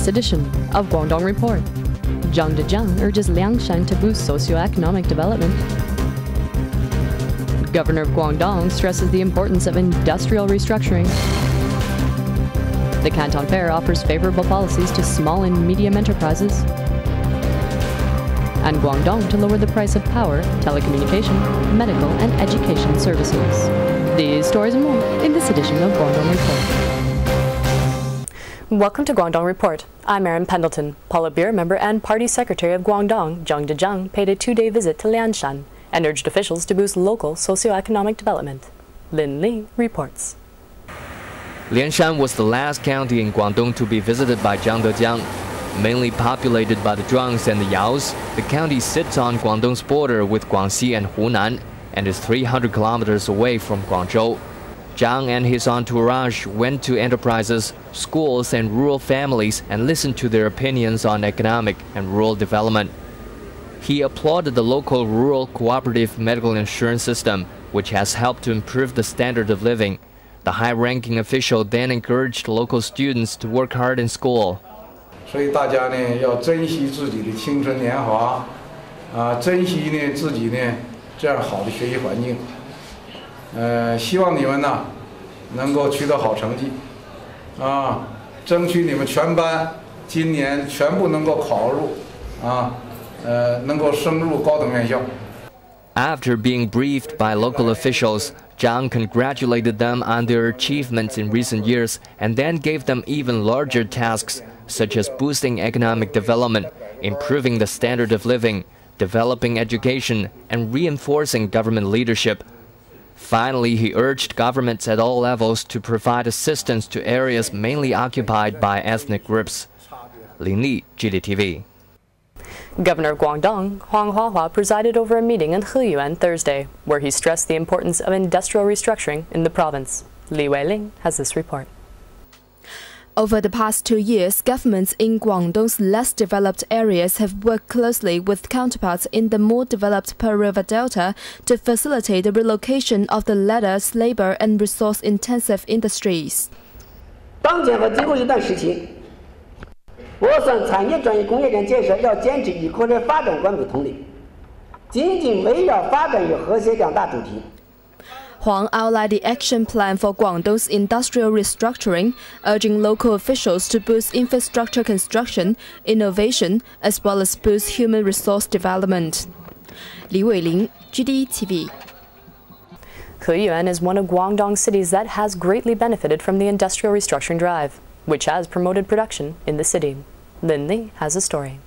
this edition of Guangdong Report. Zhang Dejiang urges Liangshan to boost socioeconomic development. Governor of Guangdong stresses the importance of industrial restructuring. The Canton Fair offers favorable policies to small and medium enterprises. And Guangdong to lower the price of power, telecommunication, medical and education services. These stories and more in this edition of Guangdong Report. Welcome to Guangdong Report. I'm Erin Pendleton. Politburo member and Party Secretary of Guangdong, Zhang Dejiang, paid a two-day visit to Liangshan and urged officials to boost local socioeconomic development. Lin Li reports. Liangshan was the last county in Guangdong to be visited by Zhang Dejiang. Mainly populated by the Zhuangs and the Yaos, the county sits on Guangdong's border with Guangxi and Hunan and is 300 kilometers away from Guangzhou. Zhang and his entourage went to enterprises, schools and rural families and listened to their opinions on economic and rural development. He applauded the local rural cooperative medical insurance system, which has helped to improve the standard of living. The high-ranking official then encouraged local students to work hard in school. 所以大家呢要珍惜自己的青春年华，珍惜呢自己呢这样好的学习环境。希望你们呢能够取得好成绩，争取你们全班今年全部能够考入，能够升入高等院校。 After being briefed by local officials, Zhang congratulated them on their achievements in recent years and then gave them even larger tasks, such as boosting economic development, improving the standard of living, developing education, and reinforcing government leadership. Finally, he urged governments at all levels to provide assistance to areas mainly occupied by ethnic groups. Lin Li, GDTV. Governor of Guangdong, Huang Huahua, presided over a meeting in Heyuan Thursday, where he stressed the importance of industrial restructuring in the province. Li Weiling has this report. Over the past 2 years, governments in Guangdong's less developed areas have worked closely with counterparts in the more developed Pearl River Delta to facilitate the relocation of the latter's labor and resource-intensive industries. 当前和今后一段时期，我省产业转移工业链建设要坚持以扩大发展观为统领，紧紧围绕发展与和谐两大主题。 Huang outlined the action plan for Guangdong's industrial restructuring, urging local officials to boost infrastructure construction, innovation, as well as boost human resource development. Li Weiling, GDTV. Heyuan is one of Guangdong's cities that has greatly benefited from the industrial restructuring drive, which has promoted production in the city. Lin Li has a story.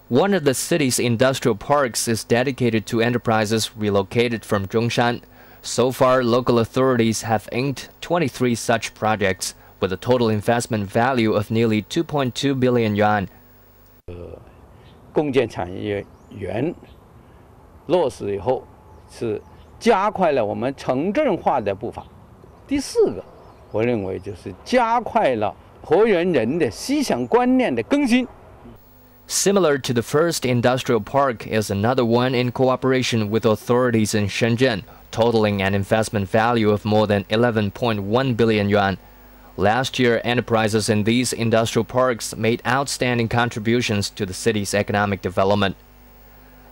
One of the city's industrial parks is dedicated to enterprises relocated from Zhongshan. So far, local authorities have inked 23 such projects with a total investment value of nearly 2.2 billion yuan. 共建产业园落实以后，是加快了我们城镇化的步伐。第四个，我认为就是加快了河源人的思想观念的更新。 Similar to the first industrial park is another one in cooperation with authorities in Shenzhen, totaling an investment value of more than 11.1 billion yuan. Last year, enterprises in these industrial parks made outstanding contributions to the city's economic development.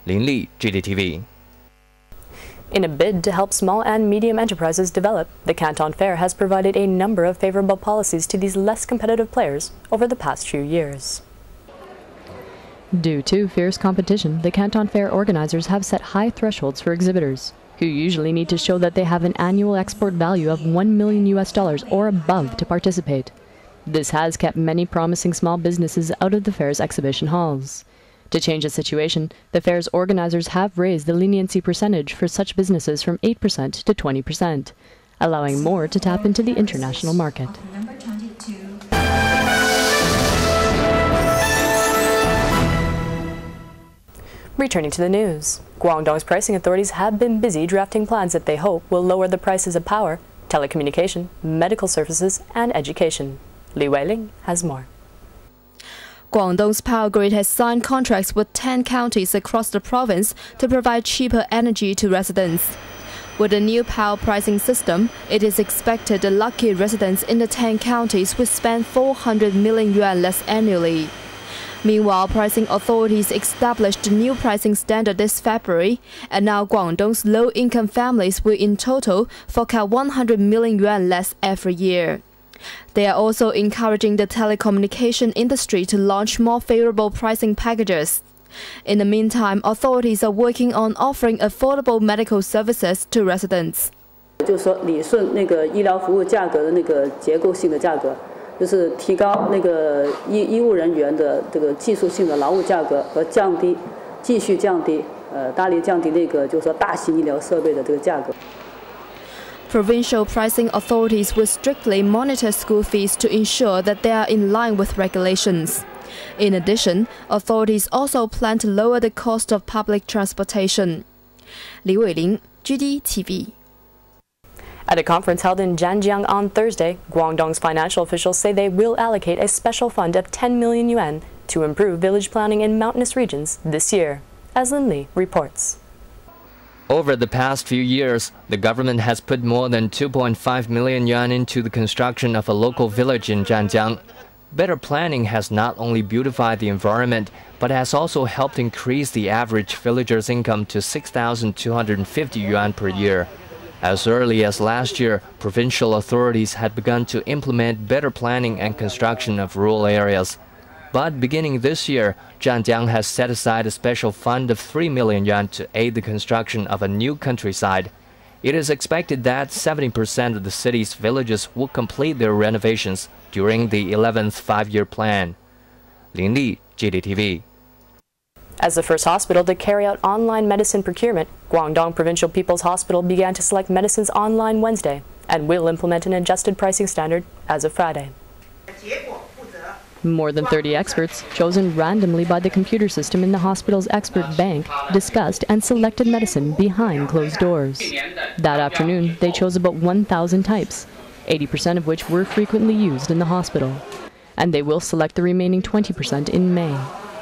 Lin Li, GDTV. In a bid to help small and medium enterprises develop, the Canton Fair has provided a number of favorable policies to these less competitive players over the past few years. Due to fierce competition, the Canton Fair organizers have set high thresholds for exhibitors, who usually need to show that they have an annual export value of $1 million or above to participate. This has kept many promising small businesses out of the fair's exhibition halls. To change the situation, the fair's organizers have raised the leniency percentage for such businesses from 8% to 20%, allowing more to tap into the international market. Returning to the news, Guangdong's pricing authorities have been busy drafting plans that they hope will lower the prices of power, telecommunication, medical services, and education. Li Weiling has more. Guangdong's power grid has signed contracts with 10 counties across the province to provide cheaper energy to residents. With a new power pricing system, it is expected the lucky residents in the 10 counties will spend 400 million yuan less annually. Meanwhile, pricing authorities established the new pricing standard this February, and now Guangdong's low-income families will in total fork out 100 million yuan less every year. They are also encouraging the telecommunication industry to launch more favorable pricing packages. In the meantime, authorities are working on offering affordable medical services to residents. 就是说理顺那个医疗服务价格的那个结构性的价格，就是提高那个医务人员的这个技术性的劳务价格和继续降低大力降低那个就是说大型医疗设备的这个价格。 Provincial pricing authorities will strictly monitor school fees to ensure that they are in line with regulations. In addition, authorities also plan to lower the cost of public transportation. Li Weiling, GD TV. At a conference held in Zhanjiang on Thursday, Guangdong's financial officials say they will allocate a special fund of 10 million yuan to improve village planning in mountainous regions this year. As Lin Li reports. Over the past few years, the government has put more than 2.5 million yuan into the construction of a local village in Zhanjiang. Better planning has not only beautified the environment, but has also helped increase the average villager's income to 6,250 yuan per year. As early as last year, provincial authorities had begun to implement better planning and construction of rural areas. But beginning this year, Zhanjiang has set aside a special fund of 3 million yuan to aid the construction of a new countryside. It is expected that 70% of the city's villages will complete their renovations during the 11th five-year plan. Lin Li, GDTV. As the first hospital to carry out online medicine procurement, Guangdong Provincial People's Hospital began to select medicines online Wednesday and will implement an adjusted pricing standard as of Friday. More than 30 experts, chosen randomly by the computer system in the hospital's expert bank, discussed and selected medicine behind closed doors. That afternoon, they chose about 1,000 types, 80% of which were frequently used in the hospital. And they will select the remaining 20% in May.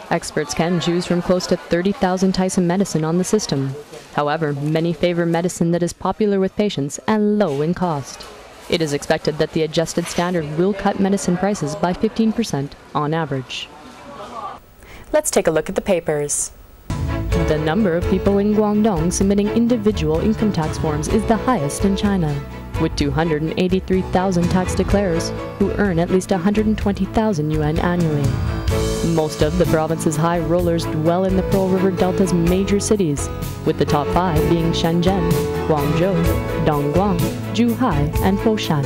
Experts can choose from close to 30,000 types of medicine on the system. However, many favor medicine that is popular with patients and low in cost. It is expected that the adjusted standard will cut medicine prices by 15% on average. Let's take a look at the papers. The number of people in Guangdong submitting individual income tax forms is the highest in China, with 283,000 tax declarers who earn at least 120,000 yuan annually. Most of the province's high rollers dwell in the Pearl River Delta's major cities, with the top 5 being Shenzhen, Guangzhou, Dongguan, Zhuhai, and Foshan.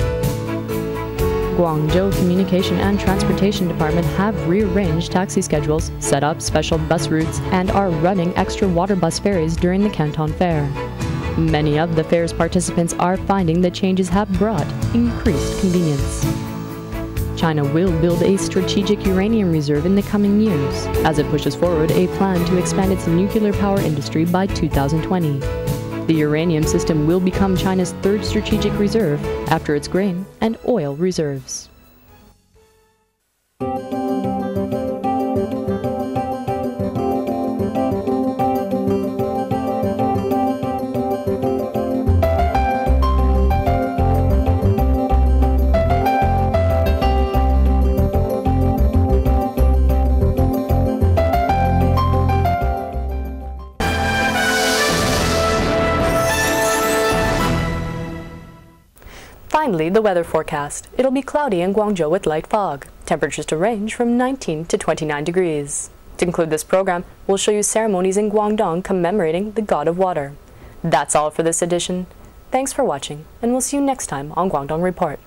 Guangzhou Communication and Transportation Department have rearranged taxi schedules, set up special bus routes, and are running extra water bus ferries during the Canton Fair. Many of the fair's participants are finding the changes have brought increased convenience. China will build a strategic uranium reserve in the coming years, as it pushes forward a plan to expand its nuclear power industry by 2020. The uranium system will become China's third strategic reserve after its grain and oil reserves. Finally, the weather forecast. It'll be cloudy in Guangzhou with light fog. Temperatures to range from 19 to 29 degrees. To conclude this program, we'll show you ceremonies in Guangdong commemorating the god of water. That's all for this edition. Thanks for watching, and we'll see you next time on Guangdong Report.